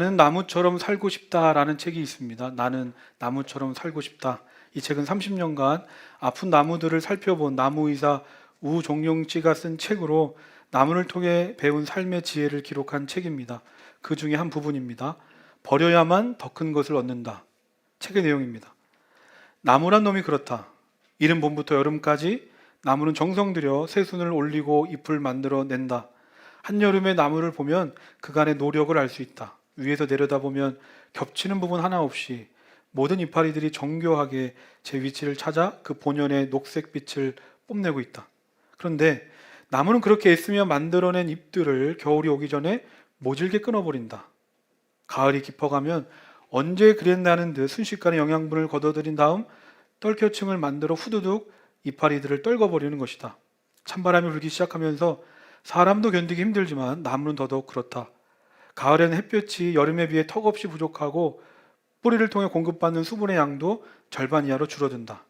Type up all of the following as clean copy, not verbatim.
나는 나무처럼 살고 싶다라는 책이 있습니다. 나는 나무처럼 살고 싶다. 이 책은 30년간 아픈 나무들을 살펴본 나무의사 우종용 씨가 쓴 책으로 나무를 통해 배운 삶의 지혜를 기록한 책입니다. 그 중에 한 부분입니다. 버려야만 더 큰 것을 얻는다. 책의 내용입니다. 나무란 놈이 그렇다. 이른 봄부터 여름까지 나무는 정성 들여 새순을 올리고 잎을 만들어 낸다. 한여름의 나무를 보면 그간의 노력을 알 수 있다. 위에서 내려다보면 겹치는 부분 하나 없이 모든 이파리들이 정교하게 제 위치를 찾아 그 본연의 녹색빛을 뽐내고 있다. 그런데 나무는 그렇게 애쓰며 만들어낸 잎들을 겨울이 오기 전에 모질게 끊어버린다. 가을이 깊어가면 언제 그랬나는 듯 순식간에 영양분을 걷어들인 다음 떨겨층을 만들어 후두둑 이파리들을 떨궈버리는 것이다. 찬바람이 불기 시작하면서 사람도 견디기 힘들지만 나무는 더더욱 그렇다. 가을에는 햇볕이 여름에 비해 턱없이 부족하고 뿌리를 통해 공급받는 수분의 양도 절반 이하로 줄어든다.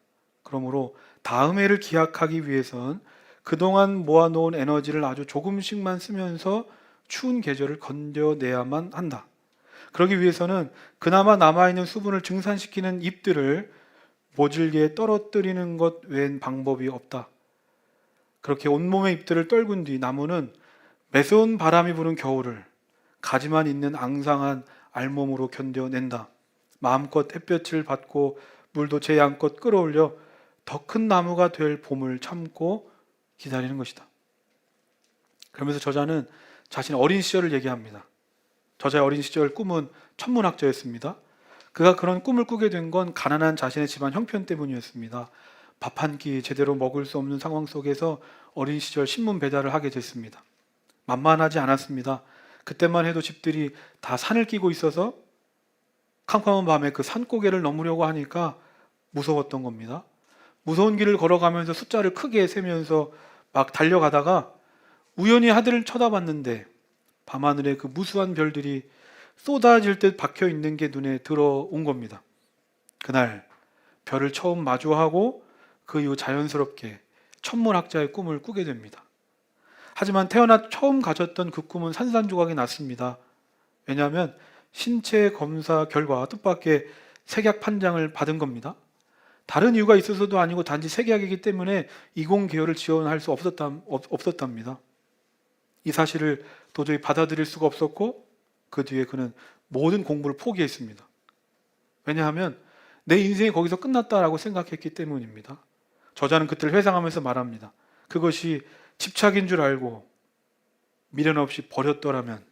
그러므로 다음 해를 기약하기 위해선 그동안 모아놓은 에너지를 아주 조금씩만 쓰면서 추운 계절을 건져내야만 한다. 그러기 위해서는 그나마 남아있는 수분을 증산시키는 잎들을 모질게 떨어뜨리는 것 외엔 방법이 없다. 그렇게 온몸의 잎들을 떨군 뒤 나무는 매서운 바람이 부는 겨울을 가지만 있는 앙상한 알몸으로 견뎌낸다. 마음껏 햇볕을 받고 물도 제 양껏 끌어올려 더 큰 나무가 될 봄을 참고 기다리는 것이다. 그러면서 저자는 자신의 어린 시절을 얘기합니다. 저자의 어린 시절 꿈은 천문학자였습니다. 그가 그런 꿈을 꾸게 된 건 가난한 자신의 집안 형편 때문이었습니다. 밥 한 끼 제대로 먹을 수 없는 상황 속에서 어린 시절 신문 배달을 하게 됐습니다. 만만하지 않았습니다. 그때만 해도 집들이 다 산을 끼고 있어서 캄캄한 밤에 그 산고개를 넘으려고 하니까 무서웠던 겁니다. 무서운 길을 걸어가면서 숫자를 크게 세면서 막 달려가다가 우연히 하늘을 쳐다봤는데 밤하늘에 그 무수한 별들이 쏟아질 듯 박혀 있는 게 눈에 들어온 겁니다. 그날 별을 처음 마주하고 그 이후 자연스럽게 천문학자의 꿈을 꾸게 됩니다. 하지만 태어나 처음 가졌던 그 꿈은 산산조각이 났습니다. 왜냐하면 신체 검사 결과 뜻밖의 색약 판정을 받은 겁니다. 다른 이유가 있어서도 아니고 단지 색약이기 때문에 이공계열을 지원할 수 없었답니다. 이 사실을 도저히 받아들일 수가 없었고 그 뒤에 그는 모든 공부를 포기했습니다. 왜냐하면 내 인생이 거기서 끝났다라고 생각했기 때문입니다. 저자는 그때를 회상하면서 말합니다. 그것이 집착인 줄 알고 미련 없이 버렸더라면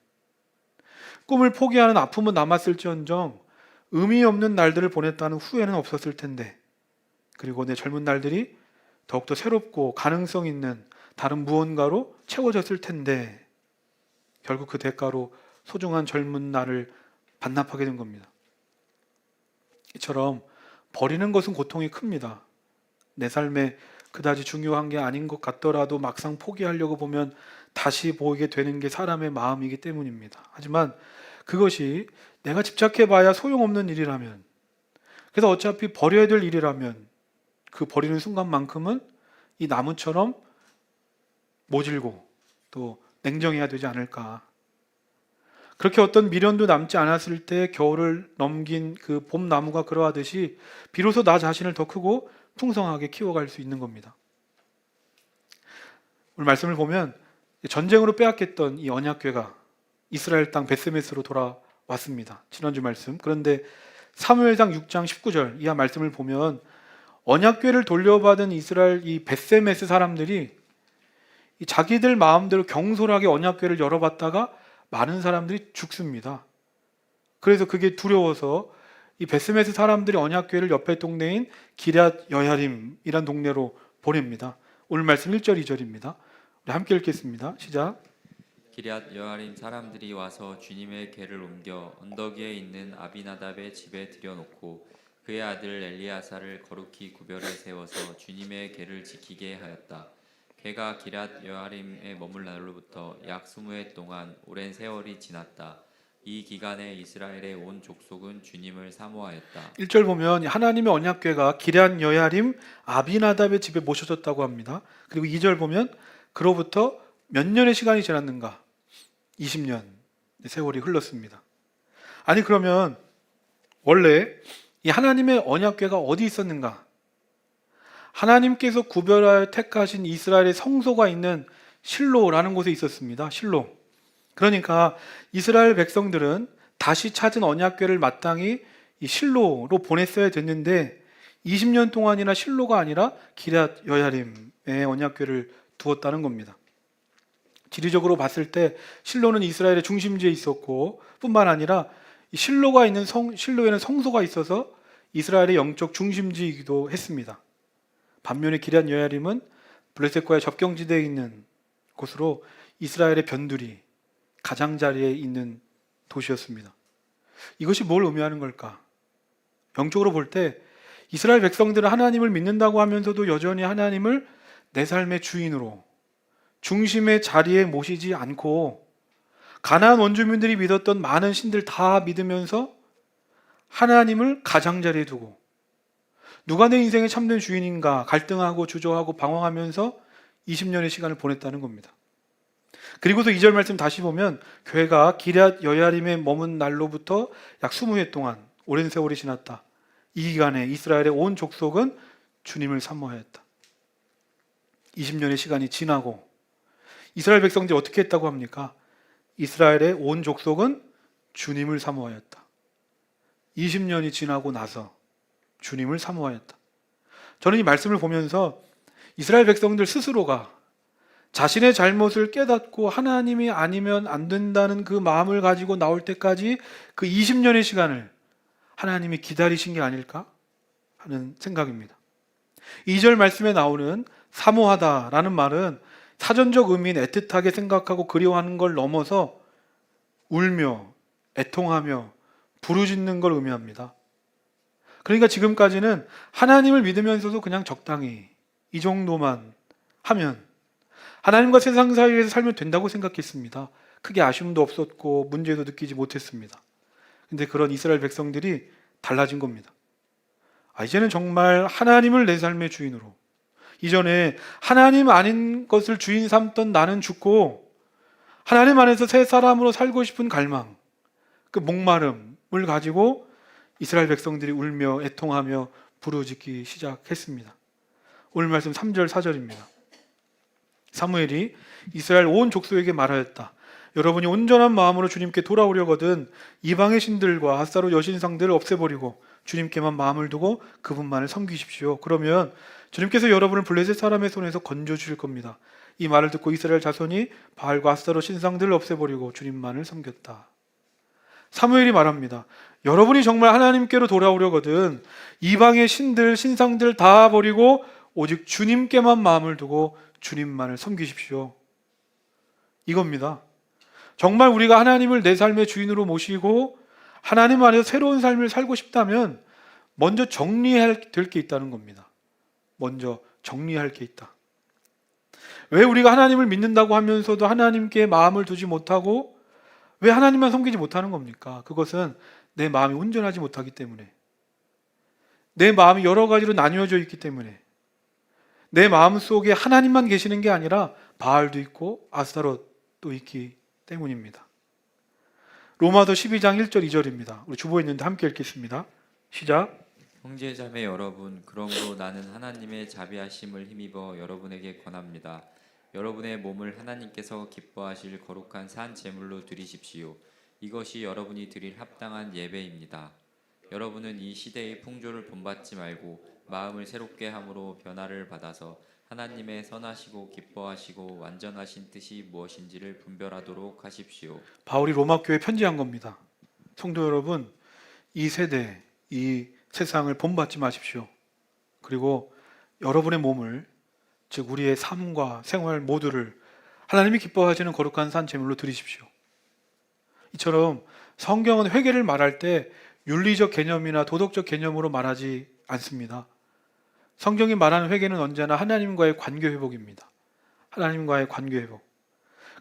꿈을 포기하는 아픔은 남았을지언정 의미 없는 날들을 보냈다는 후회는 없었을 텐데 그리고 내 젊은 날들이 더욱더 새롭고 가능성 있는 다른 무언가로 채워졌을 텐데 결국 그 대가로 소중한 젊은 날을 반납하게 된 겁니다. 이처럼 버리는 것은 고통이 큽니다. 내 삶에 그다지 중요한 게 아닌 것 같더라도 막상 포기하려고 보면 다시 보이게 되는 게 사람의 마음이기 때문입니다. 하지만 그것이 내가 집착해봐야 소용없는 일이라면, 그래서 어차피 버려야 될 일이라면 그 버리는 순간만큼은 이 나무처럼 모질고 또 냉정해야 되지 않을까. 그렇게 어떤 미련도 남지 않았을 때 겨울을 넘긴 그 봄나무가 그러하듯이 비로소 나 자신을 더 크고 풍성하게 키워갈 수 있는 겁니다. 오늘 말씀을 보면 전쟁으로 빼앗겼던 이 언약궤가 이스라엘 땅 벳세메스로 돌아왔습니다. 지난주 말씀. 그런데 사무엘상 6장 19절 이하 말씀을 보면 언약궤를 돌려받은 이스라엘 이 벳세메스 사람들이 자기들 마음대로 경솔하게 언약궤를 열어봤다가 많은 사람들이 죽습니다. 그래서 그게 두려워서 이 벳세메스 사람들이 언약궤를 옆에 동네인 기럇 여야림이란 동네로 보냅니다. 오늘 말씀 1절 2절입니다. 우리 함께 읽겠습니다. 시작. 기럇 여아림 사람들이 와서 주님의 궤를 옮겨 언덕 위에 있는 아비나답의 집에 들여놓고 그의 아들 엘리야사를 거룩히 구별해 세워서 주님의 궤를 지키게 하였다. 궤가 기럇 여아림에 머물 날로부터 약 20해 동안 오랜 세월이 지났다. 이 기간에 이스라엘의 온 족속은 주님을 사모하였다. 1절 보면 하나님의 언약궤가 기럇 여야림 아비나답의 집에 모셔졌다고 합니다. 그리고 2절 보면 그로부터 몇 년의 시간이 지났는가? 20년 세월이 흘렀습니다. 아니 그러면 원래 이 하나님의 언약궤가 어디 있었는가? 하나님께서 구별하여 택하신 이스라엘의 성소가 있는 실로라는 곳에 있었습니다. 실로. 그러니까 이스라엘 백성들은 다시 찾은 언약궤를 마땅히 이 실로로 보냈어야 됐는데 20년 동안이나 실로가 아니라 기럇 여야림의 언약궤를 두었다는 겁니다. 지리적으로 봤을 때 실로는 이스라엘의 중심지에 있었고 뿐만 아니라 이 실로가 있는 실로에는 성소가 있어서 이스라엘의 영적 중심지이기도 했습니다. 반면에 기럇 여야림은 블레셋과의 접경지대에 있는 곳으로 이스라엘의 변두리 가장자리에 있는 도시였습니다. 이것이 뭘 의미하는 걸까? 영적으로 볼 때 이스라엘 백성들은 하나님을 믿는다고 하면서도 여전히 하나님을 내 삶의 주인으로 중심의 자리에 모시지 않고 가나안 원주민들이 믿었던 많은 신들 다 믿으면서 하나님을 가장자리에 두고 누가 내 인생의 참된 주인인가 갈등하고 주저하고 방황하면서 20년의 시간을 보냈다는 겁니다. 그리고서 2절 말씀 다시 보면 교회가 기럇 여야림에 머문 날로부터 약 20해 동안 오랜 세월이 지났다. 이 기간에 이스라엘의 온 족속은 주님을 사모하였다. 20년의 시간이 지나고 이스라엘 백성들이 어떻게 했다고 합니까? 이스라엘의 온 족속은 주님을 사모하였다. 20년이 지나고 나서 주님을 사모하였다. 저는 이 말씀을 보면서 이스라엘 백성들 스스로가 자신의 잘못을 깨닫고 하나님이 아니면 안 된다는 그 마음을 가지고 나올 때까지 그 20년의 시간을 하나님이 기다리신 게 아닐까 하는 생각입니다. 2절 말씀에 나오는 사모하다라는 말은 사전적 의미인 애틋하게 생각하고 그리워하는 걸 넘어서 울며 애통하며 부르짖는 걸 의미합니다. 그러니까 지금까지는 하나님을 믿으면서도 그냥 적당히 이 정도만 하면 하나님과 세상 사이에서 살면 된다고 생각했습니다. 크게 아쉬움도 없었고 문제도 느끼지 못했습니다. 근데 그런 이스라엘 백성들이 달라진 겁니다. 이제는 정말 하나님을 내 삶의 주인으로, 이전에 하나님 아닌 것을 주인 삼던 나는 죽고 하나님 안에서 새 사람으로 살고 싶은 갈망, 그 목마름을 가지고 이스라엘 백성들이 울며 애통하며 부르짖기 시작했습니다. 오늘 말씀 3절 4절입니다. 사무엘이 이스라엘 온 족속에게 말하였다. 여러분이 온전한 마음으로 주님께 돌아오려거든 이방의 신들과 앗사롯 여신상들을 없애버리고 주님께만 마음을 두고 그분만을 섬기십시오. 그러면 주님께서 여러분을 블레셋 사람의 손에서 건져주실 겁니다. 이 말을 듣고 이스라엘 자손이 바알과 앗사롯 신상들을 없애버리고 주님만을 섬겼다. 사무엘이 말합니다. 여러분이 정말 하나님께로 돌아오려거든 이방의 신들, 신상들 다 버리고 오직 주님께만 마음을 두고 주님만을 섬기십시오. 이겁니다. 정말 우리가 하나님을 내 삶의 주인으로 모시고 하나님 안에서 새로운 삶을 살고 싶다면 먼저 정리해야 될 게 있다는 겁니다. 먼저 정리할 게 있다. 왜 우리가 하나님을 믿는다고 하면서도 하나님께 마음을 두지 못하고 왜 하나님만 섬기지 못하는 겁니까? 그것은 내 마음이 온전하지 못하기 때문에, 내 마음이 여러 가지로 나뉘어져 있기 때문에, 내 마음 속에 하나님만 계시는 게 아니라 바알도 있고 아스타롯도 있기 때문입니다. 로마서 12장 1절 2절입니다. 우리 주보에 있는데 함께 읽겠습니다. 시작. 형제자매 여러분, 그러므로 나는 하나님의 자비하심을 힘입어 여러분에게 권합니다. 여러분의 몸을 하나님께서 기뻐하실 거룩한 산 제물로 드리십시오. 이것이 여러분이 드릴 합당한 예배입니다. 여러분은 이 시대의 풍조를 본받지 말고 마음을 새롭게 함으로 변화를 받아서 하나님의 선하시고 기뻐하시고 완전하신 뜻이 무엇인지를 분별하도록 하십시오. 바울이 로마 교회에 편지한 겁니다. 성도 여러분, 이 세대, 이 세상을 본받지 마십시오. 그리고 여러분의 몸을, 즉 우리의 삶과 생활 모두를 하나님이 기뻐하시는 거룩한 산 제물로 드리십시오. 이처럼 성경은 회개를 말할 때 윤리적 개념이나 도덕적 개념으로 말하지 않습니다. 성경이 말하는 회개는 언제나 하나님과의 관계 회복입니다. 하나님과의 관계 회복.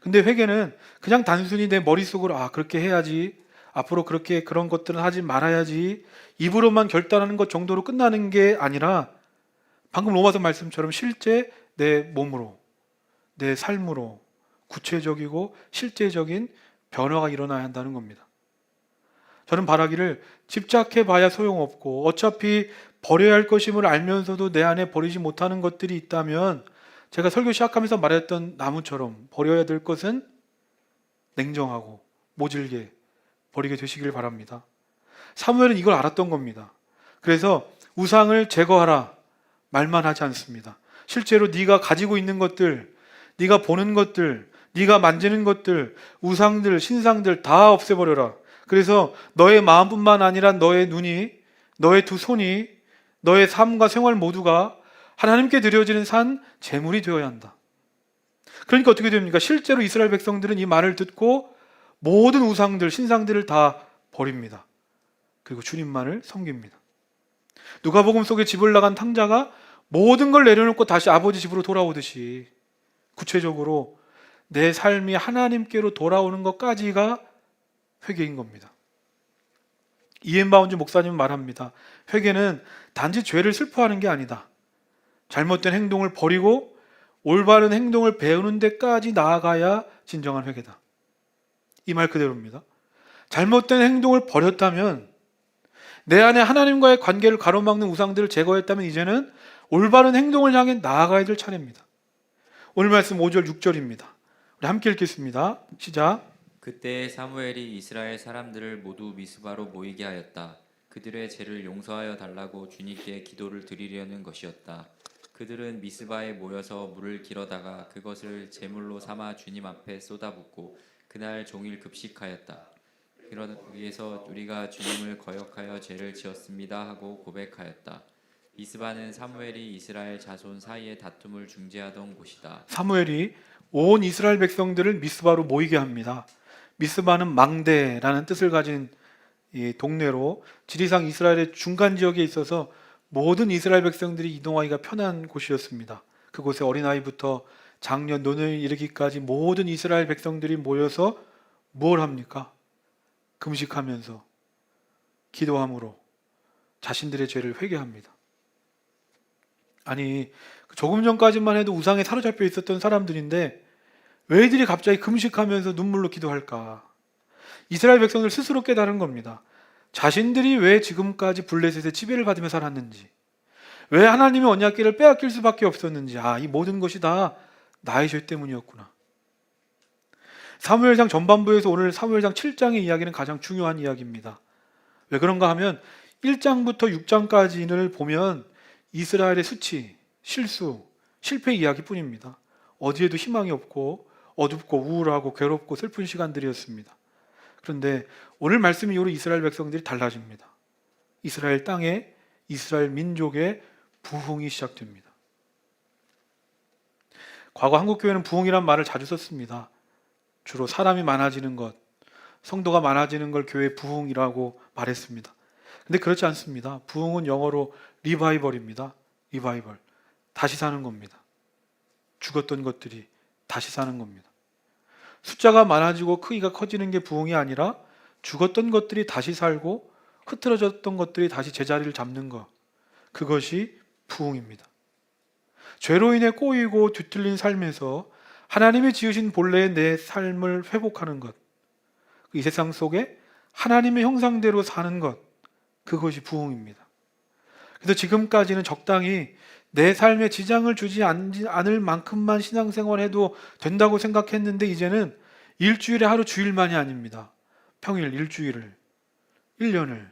근데 회개는 그냥 단순히 내 머릿속으로 그렇게 해야지, 앞으로 그렇게 그런 것들은 하지 말아야지, 입으로만 결단하는 것 정도로 끝나는 게 아니라 방금 로마서 말씀처럼 실제 내 몸으로, 내 삶으로 구체적이고 실제적인 변화가 일어나야 한다는 겁니다. 저는 바라기를 집착해 봐야 소용없고 어차피 버려야 할 것임을 알면서도 내 안에 버리지 못하는 것들이 있다면 제가 설교 시작하면서 말했던 나무처럼 버려야 될 것은 냉정하고 모질게 버리게 되시길 바랍니다. 사무엘은 이걸 알았던 겁니다. 그래서 우상을 제거하라 말만 하지 않습니다. 실제로 네가 가지고 있는 것들, 네가 보는 것들, 네가 만지는 것들, 우상들, 신상들 다 없애버려라. 그래서 너의 마음뿐만 아니라 너의 눈이, 너의 두 손이, 너의 삶과 생활 모두가 하나님께 드려지는 산 제물이 되어야 한다. 그러니까 어떻게 됩니까? 실제로 이스라엘 백성들은 이 말을 듣고 모든 우상들, 신상들을 다 버립니다. 그리고 주님만을 섬깁니다. 누가복음 속에 집을 나간 탕자가 모든 걸 내려놓고 다시 아버지 집으로 돌아오듯이 구체적으로 내 삶이 하나님께로 돌아오는 것까지가 회개인 겁니다. 이엔 바운즈 목사님은 말합니다. 회개는 단지 죄를 슬퍼하는 게 아니다. 잘못된 행동을 버리고 올바른 행동을 배우는 데까지 나아가야 진정한 회개다. 이 말 그대로입니다. 잘못된 행동을 버렸다면, 내 안에 하나님과의 관계를 가로막는 우상들을 제거했다면 이제는 올바른 행동을 향해 나아가야 될 차례입니다. 오늘 말씀 5절 6절입니다. 우리 함께 읽겠습니다. 시작. 그때 사무엘이 이스라엘 사람들을 모두 미스바로 모이게 하였다. 그들의 죄를 용서하여 달라고 주님께 기도를 드리려는 것이었다. 그들은 미스바에 모여서 물을 길어다가 그것을 제물로 삼아 주님 앞에 쏟아붓고 그날 종일 급식하였다. 그러기 위해서 우리가 주님을 거역하여 죄를 지었습니다 하고 고백하였다. 미스바는 사무엘이 이스라엘 자손 사이의 다툼을 중재하던 곳이다. 사무엘이 온 이스라엘 백성들을 미스바로 모이게 합니다. 미스바는 망대라는 뜻을 가진 이 동네로 지리상 이스라엘의 중간 지역에 있어서 모든 이스라엘 백성들이 이동하기가 편한 곳이었습니다. 그곳에 어린아이부터 장년 노년에 이르기까지 모든 이스라엘 백성들이 모여서 뭘 합니까? 금식하면서 기도함으로 자신들의 죄를 회개합니다. 아니, 조금 전까지만 해도 우상에 사로잡혀 있었던 사람들인데 왜 이들이 갑자기 금식하면서 눈물로 기도할까? 이스라엘 백성들 스스로 깨달은 겁니다. 자신들이 왜 지금까지 블레셋의 지배를 받으며 살았는지, 왜 하나님의 언약궤를 빼앗길 수밖에 없었는지, 이 모든 것이 다 나의 죄 때문이었구나. 사무엘상 전반부에서 오늘 사무엘상 7장의 이야기는 가장 중요한 이야기입니다. 왜 그런가 하면 1장부터 6장까지를 보면 이스라엘의 수치, 실수, 실패 이야기뿐입니다. 어디에도 희망이 없고 어둡고 우울하고 괴롭고 슬픈 시간들이었습니다. 그런데 오늘 말씀 이후로 이스라엘 백성들이 달라집니다. 이스라엘 땅에 이스라엘 민족의 부흥이 시작됩니다. 과거 한국교회는 부흥이란 말을 자주 썼습니다. 주로 사람이 많아지는 것, 성도가 많아지는 걸 교회 부흥이라고 말했습니다. 근데 그렇지 않습니다. 부흥은 영어로 리바이벌입니다. 리바이벌. 다시 사는 겁니다. 죽었던 것들이 다시 사는 겁니다. 숫자가 많아지고 크기가 커지는 게 부흥이 아니라 죽었던 것들이 다시 살고 흐트러졌던 것들이 다시 제자리를 잡는 것. 그것이 부흥입니다. 죄로 인해 꼬이고 뒤틀린 삶에서 하나님이 지으신 본래의 내 삶을 회복하는 것. 이 세상 속에 하나님의 형상대로 사는 것. 그것이 부흥입니다. 그래서 지금까지는 적당히 내 삶에 지장을 주지 않을 만큼만 신앙생활해도 된다고 생각했는데 이제는 일주일에 하루 주일만이 아닙니다. 평일, 일주일을, 1년을,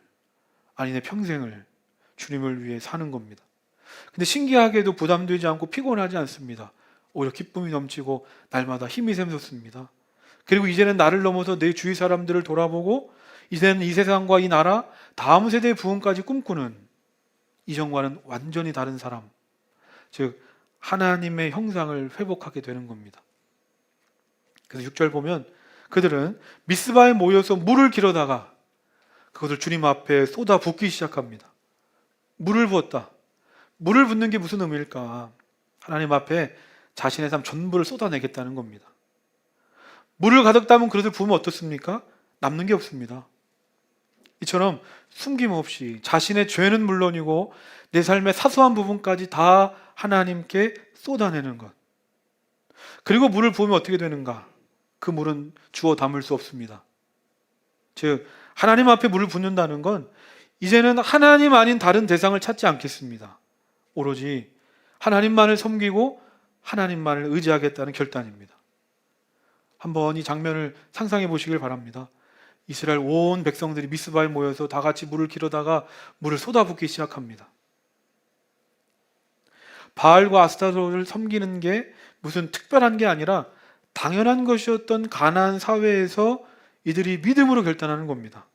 아니 내 평생을 주님을 위해 사는 겁니다. 근데 신기하게도 부담되지 않고 피곤하지 않습니다. 오히려 기쁨이 넘치고 날마다 힘이 샘솟습니다. 그리고 이제는 나를 넘어서 내 주위 사람들을 돌아보고 이제는 이 세상과 이 나라, 다음 세대의 부흥까지 꿈꾸는 이전과는 완전히 다른 사람, 즉 하나님의 형상을 회복하게 되는 겁니다. 그래서 6절 보면 그들은 미스바에 모여서 물을 길어다가 그것을 주님 앞에 쏟아 붓기 시작합니다. 물을 부었다. 물을 붓는 게 무슨 의미일까? 하나님 앞에 자신의 삶 전부를 쏟아내겠다는 겁니다. 물을 가득 담은 그릇을 부으면 어떻습니까? 남는 게 없습니다. 이처럼 숨김없이 자신의 죄는 물론이고 내 삶의 사소한 부분까지 다 하나님께 쏟아내는 것. 그리고 물을 부으면 어떻게 되는가? 그 물은 주워 담을 수 없습니다. 즉 하나님 앞에 물을 붓는다는 건 이제는 하나님 아닌 다른 대상을 찾지 않겠습니다. 오로지 하나님만을 섬기고 하나님만을 의지하겠다는 결단입니다. 한번 이 장면을 상상해 보시길 바랍니다. 이스라엘 온 백성들이 미스바에 모여서 다 같이 물을 기르다가 물을 쏟아붓기 시작합니다. 바알과 아스타롯을 섬기는 게 무슨 특별한 게 아니라 당연한 것이었던 가나안 사회에서 이들이 믿음으로 결단하는 겁니다.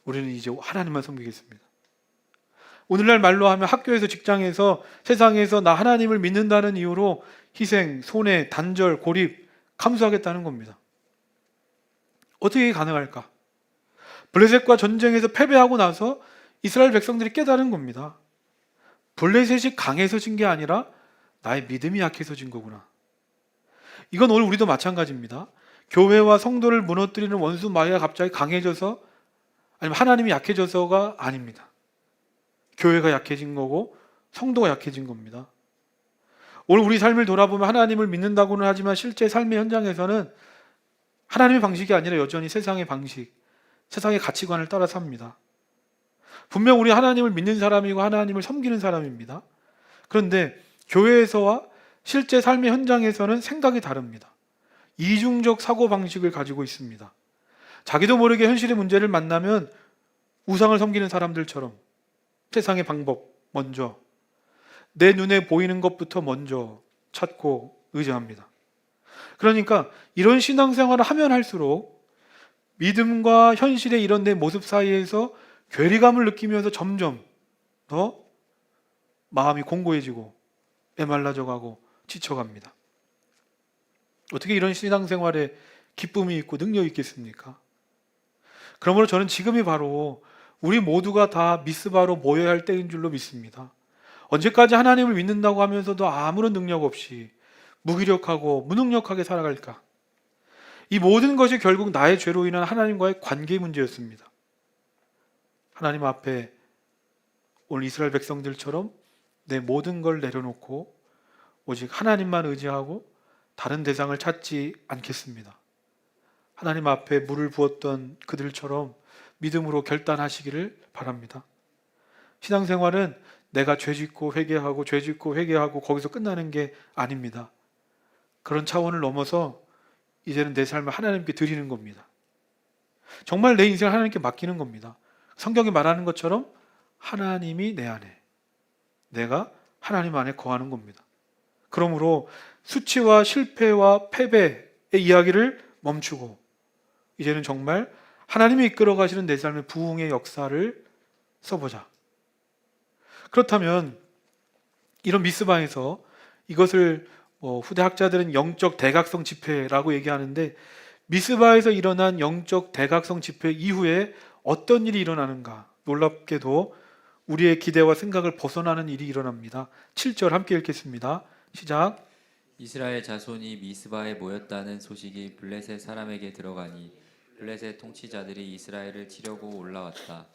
우리는 이제 하나님만 섬기겠습니다. 오늘날 말로 하면 학교에서, 직장에서, 세상에서 나 하나님을 믿는다는 이유로 희생, 손해, 단절, 고립 감수하겠다는 겁니다. 어떻게 가능할까? 블레셋과 전쟁에서 패배하고 나서 이스라엘 백성들이 깨달은 겁니다. 블레셋이 강해서 진 게 아니라 나의 믿음이 약해서 진 거구나. 이건 오늘 우리도 마찬가지입니다. 교회와 성도를 무너뜨리는 원수 마귀가 갑자기 강해져서, 아니면 하나님이 약해져서가 아닙니다. 교회가 약해진 거고 성도가 약해진 겁니다. 오늘 우리 삶을 돌아보면 하나님을 믿는다고는 하지만 실제 삶의 현장에서는 하나님의 방식이 아니라 여전히 세상의 방식, 세상의 가치관을 따라 삽니다. 분명 우리 하나님을 믿는 사람이고 하나님을 섬기는 사람입니다. 그런데 교회에서와 실제 삶의 현장에서는 생각이 다릅니다. 이중적 사고방식을 가지고 있습니다. 자기도 모르게 현실의 문제를 만나면 우상을 섬기는 사람들처럼 세상의 방법 먼저, 내 눈에 보이는 것부터 먼저 찾고 의지합니다. 그러니까 이런 신앙생활을 하면 할수록 믿음과 현실의 이런 내 모습 사이에서 괴리감을 느끼면서 점점 더 마음이 공고해지고 메말라져가고 지쳐갑니다. 어떻게 이런 신앙생활에 기쁨이 있고 능력이 있겠습니까? 그러므로 저는 지금이 바로 우리 모두가 다 미스바로 모여야 할 때인 줄로 믿습니다. 언제까지 하나님을 믿는다고 하면서도 아무런 능력 없이 무기력하고 무능력하게 살아갈까? 이 모든 것이 결국 나의 죄로 인한 하나님과의 관계 문제였습니다. 하나님 앞에 오늘 이스라엘 백성들처럼 내 모든 걸 내려놓고 오직 하나님만 의지하고 다른 대상을 찾지 않겠습니다. 하나님 앞에 물을 부었던 그들처럼 믿음으로 결단하시기를 바랍니다. 신앙생활은 내가 죄짓고 회개하고 죄짓고 회개하고 거기서 끝나는 게 아닙니다. 그런 차원을 넘어서 이제는 내 삶을 하나님께 드리는 겁니다. 정말 내 인생을 하나님께 맡기는 겁니다. 성경이 말하는 것처럼 하나님이 내 안에, 내가 하나님 안에 거하는 겁니다. 그러므로 수치와 실패와 패배의 이야기를 멈추고 이제는 정말 하나님이 이끌어 가시는 내 삶의 부흥의 역사를 써보자. 그렇다면 이런 미스바에서 이것을 후대 학자들은 영적 대각성 집회라고 얘기하는데, 미스바에서 일어난 영적 대각성 집회 이후에 어떤 일이 일어나는가? 놀랍게도 우리의 기대와 생각을 벗어나는 일이 일어납니다. 7절 함께 읽겠습니다. 시작. 이스라엘 자손이 미스바에 모였다는 소식이 블레셋 사람에게 들어가니 블레셋 통치자들이 이스라엘을 치려고 올라왔다.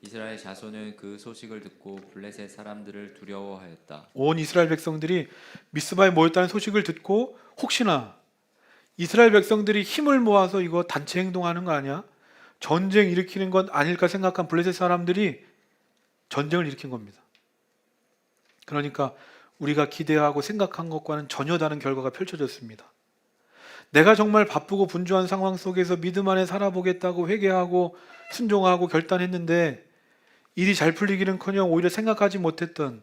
이스라엘 자손은 그 소식을 듣고 블레셋 사람들을 두려워하였다. 온 이스라엘 백성들이 미스바에 모였다는 소식을 듣고 혹시나 이스라엘 백성들이 힘을 모아서 이거 단체 행동하는 거 아니야? 전쟁 일으키는 건 아닐까 생각한 블레셋 사람들이 전쟁을 일으킨 겁니다. 그러니까 우리가 기대하고 생각한 것과는 전혀 다른 결과가 펼쳐졌습니다. 내가 정말 바쁘고 분주한 상황 속에서 믿음 안에 살아보겠다고 회개하고 순종하고 결단했는데 일이 잘 풀리기는커녕 오히려 생각하지 못했던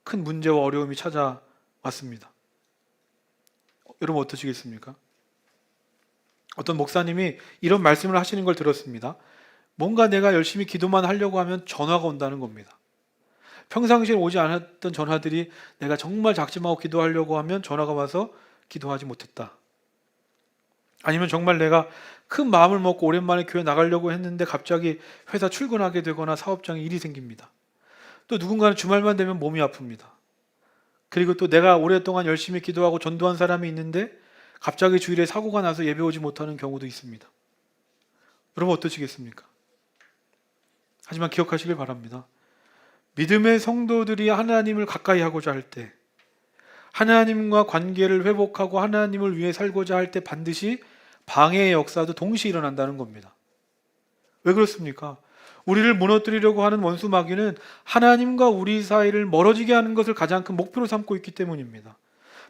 큰 문제와 어려움이 찾아왔습니다. 여러분 어떠시겠습니까? 어떤 목사님이 이런 말씀을 하시는 걸 들었습니다. 뭔가 내가 열심히 기도만 하려고 하면 전화가 온다는 겁니다. 평상시에 오지 않았던 전화들이 내가 정말 작심하고 기도하려고 하면 전화가 와서 기도하지 못했다. 아니면 정말 내가 큰 마음을 먹고 오랜만에 교회 나가려고 했는데 갑자기 회사 출근하게 되거나 사업장에 일이 생깁니다. 또 누군가는 주말만 되면 몸이 아픕니다. 그리고 또 내가 오랫동안 열심히 기도하고 전도한 사람이 있는데 갑자기 주일에 사고가 나서 예배 오지 못하는 경우도 있습니다. 여러분 어떠시겠습니까? 하지만 기억하시길 바랍니다. 믿음의 성도들이 하나님을 가까이 하고자 할 때, 하나님과 관계를 회복하고 하나님을 위해 살고자 할 때 반드시 방해의 역사도 동시에 일어난다는 겁니다. 왜 그렇습니까? 우리를 무너뜨리려고 하는 원수 마귀는 하나님과 우리 사이를 멀어지게 하는 것을 가장 큰 목표로 삼고 있기 때문입니다.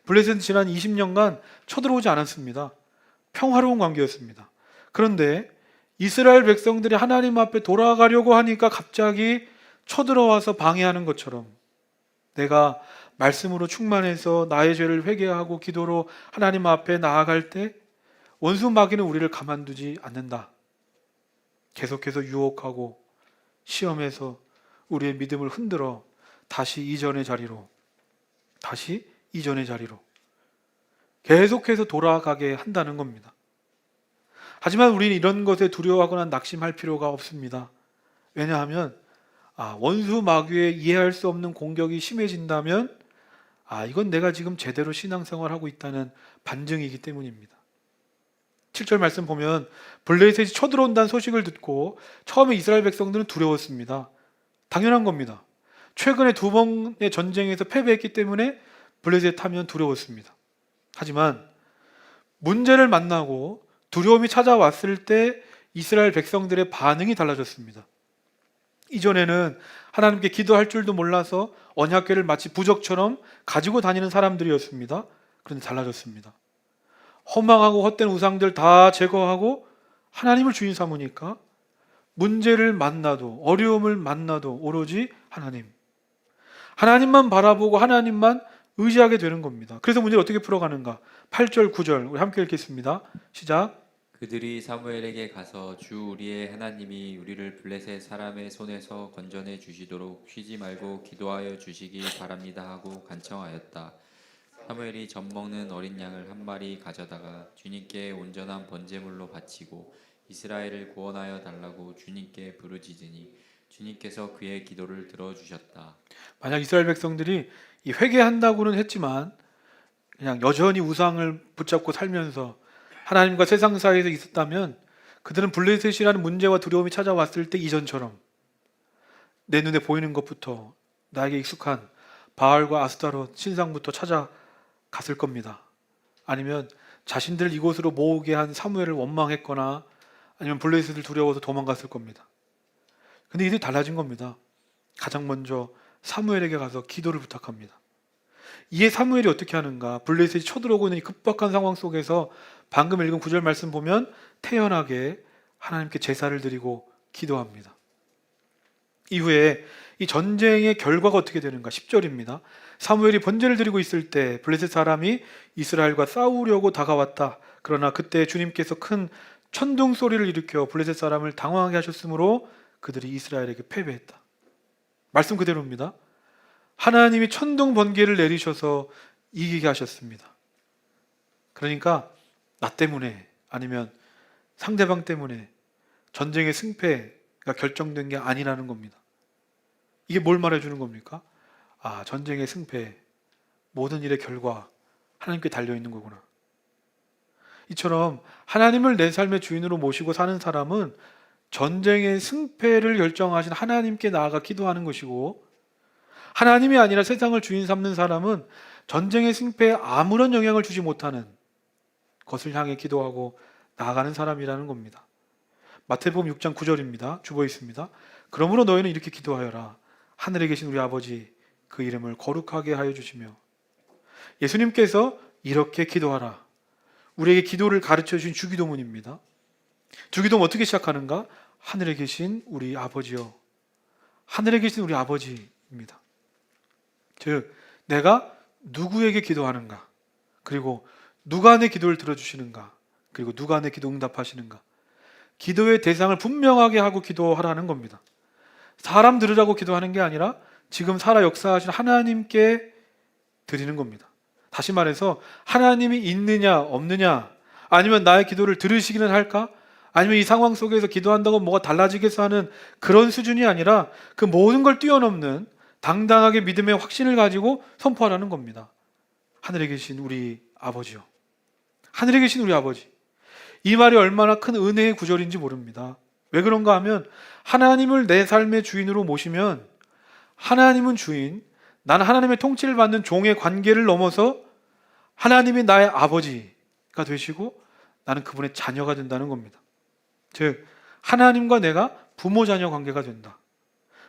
블레셋은 지난 20년간 쳐들어오지 않았습니다. 평화로운 관계였습니다. 그런데 이스라엘 백성들이 하나님 앞에 돌아가려고 하니까 갑자기 쳐들어와서 방해하는 것처럼 내가 말씀으로 충만해서 나의 죄를 회개하고 기도로 하나님 앞에 나아갈 때 원수 마귀는 우리를 가만두지 않는다. 계속해서 유혹하고 시험해서 우리의 믿음을 흔들어 다시 이전의 자리로 계속해서 돌아가게 한다는 겁니다. 하지만 우리는 이런 것에 두려워하거나 낙심할 필요가 없습니다. 왜냐하면 원수 마귀의 이해할 수 없는 공격이 심해진다면 이건 내가 지금 제대로 신앙생활하고 있다는 반증이기 때문입니다. 7절 말씀 보면 블레셋이 쳐들어온다는 소식을 듣고 처음에 이스라엘 백성들은 두려웠습니다. 당연한 겁니다. 최근에 2번의 전쟁에서 패배했기 때문에 블레셋 하면 두려웠습니다. 하지만 문제를 만나고 두려움이 찾아왔을 때 이스라엘 백성들의 반응이 달라졌습니다. 이전에는 하나님께 기도할 줄도 몰라서 언약궤를 마치 부적처럼 가지고 다니는 사람들이었습니다. 그런데 달라졌습니다. 허망하고 헛된 우상들 다 제거하고 하나님을 주인 삼으니까 문제를 만나도 어려움을 만나도 오로지 하나님만 바라보고 하나님만 의지하게 되는 겁니다. 그래서 문제를 어떻게 풀어가는가? 8절 9절 우리 함께 읽겠습니다. 시작. 그들이 사무엘에게 가서 주 우리의 하나님이 우리를 블레셋 사람의 손에서 건져내 주시도록 쉬지 말고 기도하여 주시기 바랍니다 하고 간청하였다. 사무엘이 젖 먹는 어린 양을 한 마리 가져다가 주님께 온전한 번제물로 바치고 이스라엘을 구원하여 달라고 주님께 부르짖으니 주님께서 그의 기도를 들어주셨다. 만약 이스라엘 백성들이 이 회개한다고는 했지만 그냥 여전히 우상을 붙잡고 살면서 하나님과 세상 사이에서 있었다면 그들은 블레셋이라는 문제와 두려움이 찾아왔을 때 이전처럼 내 눈에 보이는 것부터 나에게 익숙한 바알과 아스타롯 신상부터 찾아갔을 겁니다. 아니면 자신들 이곳으로 모으게 한 사무엘을 원망했거나 아니면 블레셋을 두려워서 도망갔을 겁니다. 근데 이들이 달라진 겁니다. 가장 먼저 사무엘에게 가서 기도를 부탁합니다. 이에 사무엘이 어떻게 하는가? 블레셋이 쳐들어오고 있는 이 급박한 상황 속에서 방금 읽은 9절 말씀 보면 태연하게 하나님께 제사를 드리고 기도합니다. 이후에 이 전쟁의 결과가 어떻게 되는가? 10절입니다. 사무엘이 번제를 드리고 있을 때 블레셋 사람이 이스라엘과 싸우려고 다가왔다. 그러나 그때 주님께서 큰 천둥 소리를 일으켜 블레셋 사람을 당황하게 하셨으므로 그들이 이스라엘에게 패배했다. 말씀 그대로입니다. 하나님이 천둥 번개를 내리셔서 이기게 하셨습니다. 그러니까 나 때문에 아니면 상대방 때문에 전쟁의 승패가 결정된 게 아니라는 겁니다. 이게 뭘 말해주는 겁니까? 전쟁의 승패, 모든 일의 결과 하나님께 달려있는 거구나. 이처럼 하나님을 내 삶의 주인으로 모시고 사는 사람은 전쟁의 승패를 결정하신 하나님께 나아가 기도하는 것이고, 하나님이 아니라 세상을 주인 삼는 사람은 전쟁의 승패에 아무런 영향을 주지 못하는 것을 향해 기도하고 나아가는 사람이라는 겁니다. 마태복음 6장 9절입니다. 주보 있습니다. 그러므로 너희는 이렇게 기도하여라. 하늘에 계신 우리 아버지 그 이름을 거룩하게 하여 주시며. 예수님께서 이렇게 기도하라. 우리에게 기도를 가르쳐 주신 주기도문입니다. 주기도문 어떻게 시작하는가? 하늘에 계신 우리 아버지요. 하늘에 계신 우리 아버지입니다. 즉 내가 누구에게 기도하는가, 그리고 누가 내 기도를 들어주시는가, 그리고 누가 내 기도 응답하시는가, 기도의 대상을 분명하게 하고 기도하라는 겁니다. 사람 들으라고 기도하는 게 아니라 지금 살아 역사하신 하나님께 드리는 겁니다. 다시 말해서 하나님이 있느냐 없느냐, 아니면 나의 기도를 들으시기는 할까, 아니면 이 상황 속에서 기도한다고 뭐가 달라지겠어 하는 그런 수준이 아니라 그 모든 걸 뛰어넘는 당당하게 믿음의 확신을 가지고 선포하라는 겁니다. 하늘에 계신 우리 아버지요. 하늘에 계신 우리 아버지. 이 말이 얼마나 큰 은혜의 구절인지 모릅니다. 왜 그런가 하면 하나님을 내 삶의 주인으로 모시면 하나님은 주인, 나는 하나님의 통치를 받는 종의 관계를 넘어서 하나님이 나의 아버지가 되시고 나는 그분의 자녀가 된다는 겁니다. 즉 하나님과 내가 부모 자녀 관계가 된다.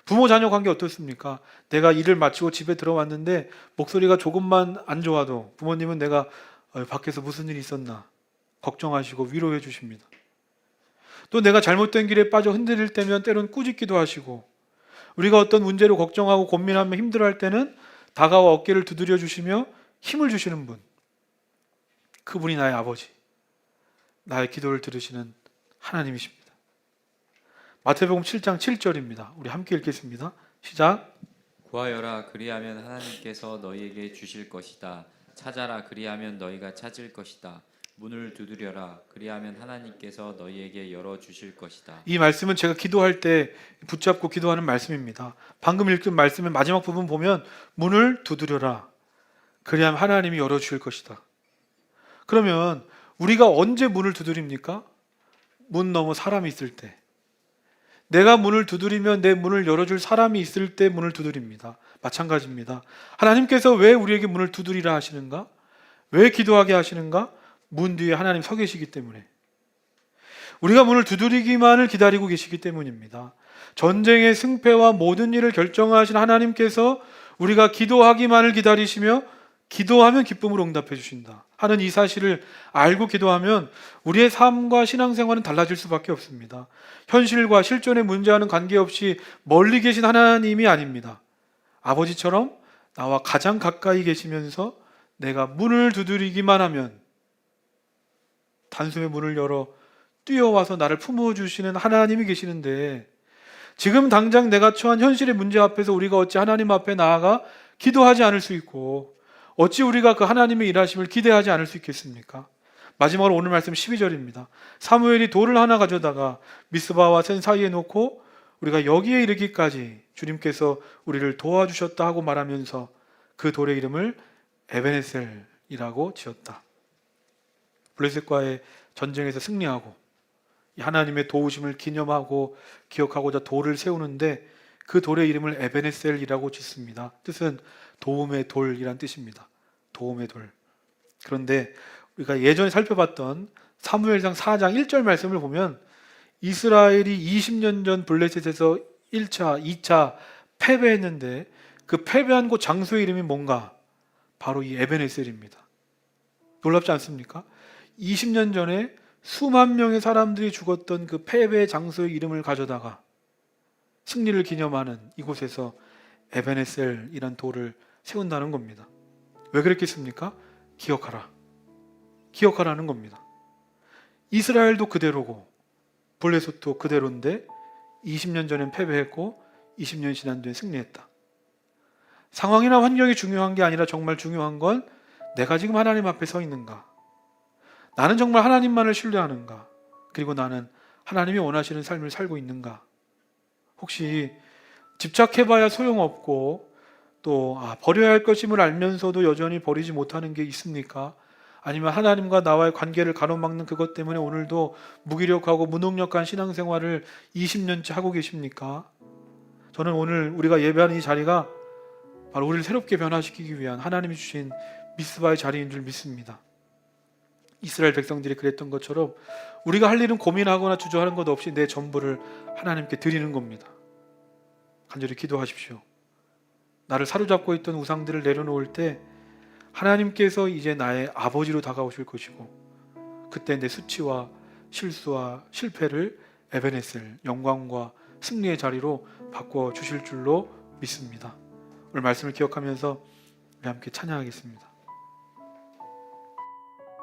부모 자녀 관계 어떻습니까? 내가 일을 마치고 집에 들어왔는데 목소리가 조금만 안 좋아도 부모님은 내가 밖에서 무슨 일이 있었나 걱정하시고 위로해 주십니다. 또 내가 잘못된 길에 빠져 흔들릴 때면 때론 꾸짖기도 하시고, 우리가 어떤 문제로 걱정하고 고민하며 힘들어할 때는 다가와 어깨를 두드려 주시며 힘을 주시는 분, 그분이 나의 아버지, 나의 기도를 들으시는 하나님이십니다. 마태복음 7장 7절입니다. 우리 함께 읽겠습니다. 시작. 구하여라 그리하면 하나님께서 너희에게 주실 것이다. 찾아라 그리하면 너희가 찾을 것이다. 문을 두드려라 그리하면 하나님께서 너희에게 열어 주실 것이다. 이 말씀은 제가 기도할 때 붙잡고 기도하는 말씀입니다. 방금 읽은 말씀의 마지막 부분 보면 문을 두드려라 그리하면 하나님이 열어 주실 것이다. 그러면 우리가 언제 문을 두드립니까? 문 너머 사람이 있을 때. 내가 문을 두드리면 내 문을 열어줄 사람이 있을 때 문을 두드립니다. 마찬가지입니다. 하나님께서 왜 우리에게 문을 두드리라 하시는가? 왜 기도하게 하시는가? 문 뒤에 하나님 서 계시기 때문에, 우리가 문을 두드리기만을 기다리고 계시기 때문입니다. 전쟁의 승패와 모든 일을 결정하신 하나님께서 우리가 기도하기만을 기다리시며 기도하면 기쁨으로 응답해 주신다 하는 이 사실을 알고 기도하면 우리의 삶과 신앙생활은 달라질 수밖에 없습니다. 현실과 실존의 문제와는 관계없이 멀리 계신 하나님이 아닙니다. 아버지처럼 나와 가장 가까이 계시면서 내가 문을 두드리기만 하면 단숨에 문을 열어 뛰어와서 나를 품어주시는 하나님이 계시는데, 지금 당장 내가 처한 현실의 문제 앞에서 우리가 어찌 하나님 앞에 나아가 기도하지 않을 수 있고 어찌 우리가 그 하나님의 일하심을 기대하지 않을 수 있겠습니까? 마지막으로 오늘 말씀 12절입니다. 사무엘이 돌을 하나 가져다가 미스바와 센 사이에 놓고 우리가 여기에 이르기까지 주님께서 우리를 도와주셨다 하고 말하면서 그 돌의 이름을 에베네셀이라고 지었다. 블레셋과의 전쟁에서 승리하고 하나님의 도우심을 기념하고 기억하고자 돌을 세우는데 그 돌의 이름을 에베네셀이라고 짓습니다. 뜻은 도움의 돌이란 뜻입니다. 도움의 돌. 그런데 우리가 예전에 살펴봤던 사무엘상 4장 1절 말씀을 보면 이스라엘이 20년 전 블레셋에서 1차, 2차 패배했는데 그 패배한 곳 장소의 이름이 뭔가? 바로 이 에베네셀입니다. 놀랍지 않습니까? 20년 전에 수만 명의 사람들이 죽었던 그 패배의 장소의 이름을 가져다가 승리를 기념하는 이곳에서 에베네셀이란 돌을 세운다는 겁니다. 왜 그랬겠습니까? 기억하라. 기억하라는 겁니다. 이스라엘도 그대로고 블레셋도 그대로인데 20년 전엔 패배했고 20년이 지난 뒤에 승리했다. 상황이나 환경이 중요한 게 아니라 정말 중요한 건 내가 지금 하나님 앞에 서 있는가? 나는 정말 하나님만을 신뢰하는가? 그리고 나는 하나님이 원하시는 삶을 살고 있는가? 혹시 집착해봐야 소용없고 또 버려야 할 것임을 알면서도 여전히 버리지 못하는 게 있습니까? 아니면 하나님과 나와의 관계를 가로막는 그것 때문에 오늘도 무기력하고 무능력한 신앙생활을 20년째 하고 계십니까? 저는 오늘 우리가 예배하는 이 자리가 바로 우리를 새롭게 변화시키기 위한 하나님이 주신 미스바의 자리인 줄 믿습니다. 이스라엘 백성들이 그랬던 것처럼 우리가 할 일은 고민하거나 주저하는 것 없이 내 전부를 하나님께 드리는 겁니다. 간절히 기도하십시오. 나를 사로잡고 있던 우상들을 내려놓을 때 하나님께서 이제 나의 아버지로 다가오실 것이고, 그때 내 수치와 실수와 실패를 에베네셀, 영광과 승리의 자리로 바꿔 주실 줄로 믿습니다. 오늘 말씀을 기억하면서 우리 함께 찬양하겠습니다.